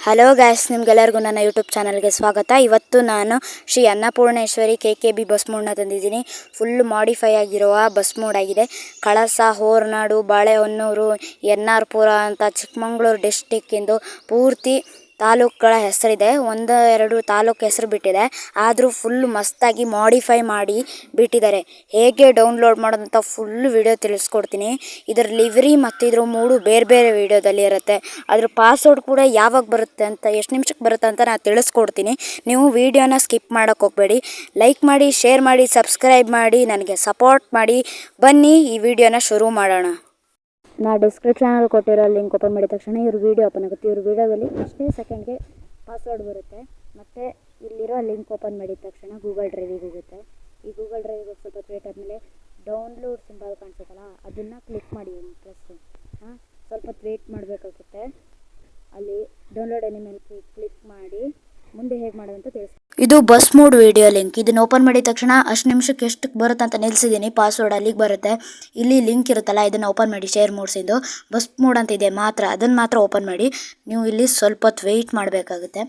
Hello guys, ನಿಮ್ಗೆಲ್ಲರಿಗೂ ನನ್ನ YouTube ಚಾನಲ್ಗೆ ಸ್ವಾಗತ. ಇವತ್ತು ನಾನು ಶ್ರೀ ಅನ್ನಪೂರ್ಣೇಶ್ವರಿ KKB ಬಸ್ ಮೋಡನ್ನ ತಂದಿದ್ದೀನಿ. ಫುಲ್ ಮಾಡಿಫೈ ಆಗಿರುವ ಬಸ್ ಮೋಡ್ ಆಗಿದೆ. ಕಳಸ, ಹೋರನಾಡು, ಬಾಳೆಹೊನ್ನೂರು, NR ಪುರ ಅಂತ ಚಿಕ್ಕಮಗಳೂರು ಡಿಸ್ಟಿಕ್ಕಿಂದು ಪೂರ್ತಿ ತಾಲೂಕುಗಳ ಹೆಸರಿದೆ. 1-2 ತಾಲೂಕು ಹೆಸರು ಬಿಟ್ಟಿದೆ, ಆದರೂ ಫುಲ್ ಮಸ್ತಾಗಿ ಮಾಡಿಫೈ ಮಾಡಿ ಬಿಟ್ಟಿದ್ದಾರೆ. ಹೇಗೆ ಡೌನ್ಲೋಡ್ ಮಾಡೋದಂತ ಫುಲ್ ವಿಡಿಯೋ ತಿಳಿಸ್ಕೊಡ್ತೀನಿ. ಇದರ ಲಿವ್ರಿ ಮತ್ತು ಇದ್ರ 3 ಬೇರೆ ಬೇರೆ ವಿಡಿಯೋದಲ್ಲಿ ಇರುತ್ತೆ. ಅದ್ರ ಪಾಸ್ವರ್ಡ್ ಕೂಡ ಯಾವಾಗ ಬರುತ್ತೆ ಅಂತ, ಎಷ್ಟು ನಿಮಿಷಕ್ಕೆ ಬರುತ್ತೆ ಅಂತ ನಾನು ತಿಳಿಸ್ಕೊಡ್ತೀನಿ. ನೀವು ವಿಡಿಯೋನ ಸ್ಕಿಪ್ ಮಾಡೋಕ್ಕೆ ಹೋಗಬೇಡಿ. ಲೈಕ್ ಮಾಡಿ, ಶೇರ್ ಮಾಡಿ, ಸಬ್ಸ್ಕ್ರೈಬ್ ಮಾಡಿ, ನನಗೆ ಸಪೋರ್ಟ್ ಮಾಡಿ. ಬನ್ನಿ ಈ ವಿಡಿಯೋನ ಶುರು ಮಾಡೋಣ. ನಾನು ಡಿಸ್ಕ್ರಿಪ್ಷನಲ್ಲಿ ಕೊಟ್ಟಿರೋ ಲಿಂಕ್ ಓಪನ್ ಮಾಡಿದ ತಕ್ಷಣ ಇವ್ರ ವಿಡಿಯೋ ಓಪನ್ ಆಗುತ್ತೆ. ಇವ್ರ ವಿಡಿಯೋದಲ್ಲಿ ಅಷ್ಟೇ ಸೆಕೆಂಡ್ಗೆ ಪಾಸ್ವರ್ಡ್ ಬರುತ್ತೆ. ಮತ್ತು ಇಲ್ಲಿರೋ ಲಿಂಕ್ ಓಪನ್ ಮಾಡಿದ ತಕ್ಷಣ ಗೂಗಲ್ ಡ್ರೈವಿಗೆ ಹೋಗುತ್ತೆ. ಈ ಗೂಗಲ್ ಡ್ರೈವಿಗೆ ಸ್ವಲ್ಪ ವೇಟ್ ಆದಮೇಲೆ ಡೌನ್ಲೋಡ್ ಸಿಂಬಲ್ ಕಾಣಿಸುತ್ತಲ್ಲ, ಅದನ್ನು ಕ್ಲಿಕ್ ಮಾಡಿ ಪ್ಲಸ್ಸು. ಸ್ವಲ್ಪ ವೇಟ್ ಮಾಡಬೇಕಾಗುತ್ತೆ. ಅಲ್ಲಿ ಡೌನ್ಲೋಡ್ ಎನಿ ಮೇಲೆ ಕ್ಲಿಕ್ ಮಾಡಿ ಮುಂದೆ ಹೇಗೆ ಮಾಡೋದಂತ ತಿಳಿಸ್ತೀನಿ. ಇದು ಬಸ್ ಮೋಡ್ ವಿಡಿಯೋ ಲಿಂಕ್. ಇದನ್ನು ಓಪನ್ ಮಾಡಿದ ತಕ್ಷಣ ಅಷ್ಟು ನಿಮಿಷಕ್ಕೆ ಎಷ್ಟಕ್ಕೆ ಬರುತ್ತೆ ಅಂತ ನಿಲ್ಲಿಸಿದ್ದೀನಿ. ಪಾಸ್ವರ್ಡ್ ಅಲ್ಲಿಗೆ ಬರುತ್ತೆ. ಇಲ್ಲಿ ಲಿಂಕ್ ಇರುತ್ತಲ್ಲ, ಇದನ್ನು ಓಪನ್ ಮಾಡಿ. ಶೇರ್ ಮೂಡ್ಸಿದ್ದು ಬಸ್ ಮೋಡ್ ಅಂತ ಇದೆ ಮಾತ್ರ, ಅದನ್ನು ಮಾತ್ರ ಓಪನ್ ಮಾಡಿ. ನೀವು ಇಲ್ಲಿ ಸ್ವಲ್ಪ ಹೊತ್ತು ವೆಯ್ಟ್ ಮಾಡಬೇಕಾಗುತ್ತೆ.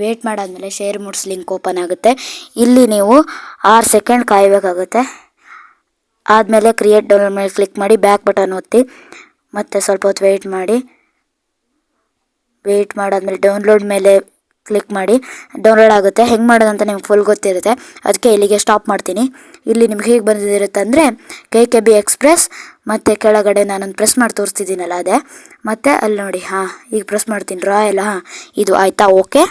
ವೆಯ್ಟ್ ಮಾಡಾದ್ಮೇಲೆ ಶೇರ್ ಮೂಡ್ಸ್ ಲಿಂಕ್ ಓಪನ್ ಆಗುತ್ತೆ. ಇಲ್ಲಿ ನೀವು 6 ಸೆಕೆಂಡ್ ಕಾಯಬೇಕಾಗುತ್ತೆ. ಆದಮೇಲೆ ಕ್ರಿಯೇಟ್ ಡೌನ್ಲೋಡ್ ಮೇಲೆ ಕ್ಲಿಕ್ ಮಾಡಿ, ಬ್ಯಾಕ್ ಬಟನ್ ಒತ್ತಿ, ಮತ್ತು ಸ್ವಲ್ಪ ಹೊತ್ತು ವೆಯ್ಟ್ ಮಾಡಿ. ವೆಯ್ಟ್ ಮಾಡಾದ್ಮೇಲೆ ಡೌನ್ಲೋಡ್ ಮೇಲೆ ಕ್ಲಿಕ್ ಮಾಡಿ. ಡೌನ್ಲೋಡ್ ಆಗುತ್ತೆ. ಹೆಂಗೆ ಮಾಡೋದಂತ ನಿಮ್ಗೆ ಫುಲ್ ಗೊತ್ತಿರುತ್ತೆ, ಅದಕ್ಕೆ ಇಲ್ಲಿಗೆ ಸ್ಟಾಪ್ ಮಾಡ್ತೀನಿ. ಇಲ್ಲಿ ನಿಮ್ಗೆ ಹೇಗೆ ಬಂದಿರುತ್ತೆ ಅಂದರೆ KKB ಎಕ್ಸ್ಪ್ರೆಸ್, ಮತ್ತು ಕೆಳಗಡೆ ನಾನೊಂದು ಪ್ರೆಸ್ ಮಾಡಿ ತೋರಿಸ್ತಿದ್ದೀನಲ್ಲ ಅದೇ, ಮತ್ತು ಅಲ್ಲಿ ನೋಡಿ. ಈಗ ಪ್ರೆಸ್ ಮಾಡ್ತೀನಿ ರಾಯಲ್. ಇದು ಆಯಿತಾ? ಓಕೆ.